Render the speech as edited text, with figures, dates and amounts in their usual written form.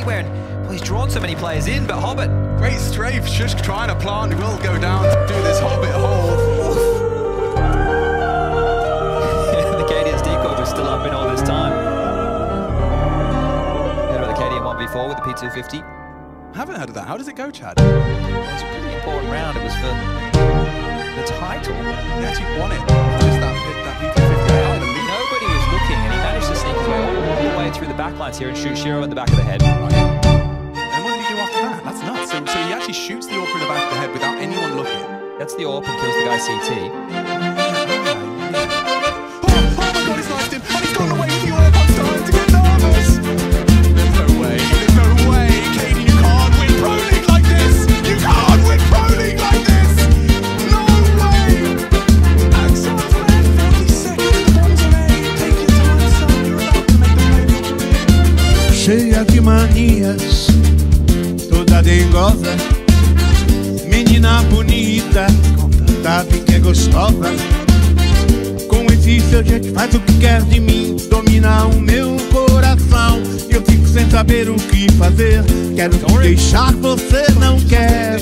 anywhere. And, well, he's drawn so many players in, but Hobbit. Great strafe, Sjuush trying to plant, will go down to do this Hobbit hold. The KDS decoy was still up in all this time. Heard about the KDM 1v4 with the P250. I haven't heard of that. How does it go, Chad? It was a pretty important round. It was for the title. He actually won it. Just that P250. Nobody was looking, and he managed to sneak his way all the way through the backlines here and shoot Shiro in the back of the head. Right. And what did he do after that? That's nuts. So he actually shoots the AWP in the back of the head without anyone looking. That's the AWP and kills the guy CT. Oh my god, he's knifed him. And he's gone away with the AWP. I'm starting to get nervous. There's no way. There's no way. Katie, you can't win Pro League like this. You can't win Pro League like this. No way. Axel's left 40 seconds. One's on A. Take your time, son. You're about to make the play. Cheia de manias, toda dengosa, menina bonita, sabe que é gostosa. Com esse seu jeito faz o que quer de mim, domina o meu coração. Eu fico sem saber o que fazer, quero te deixar, você não quer.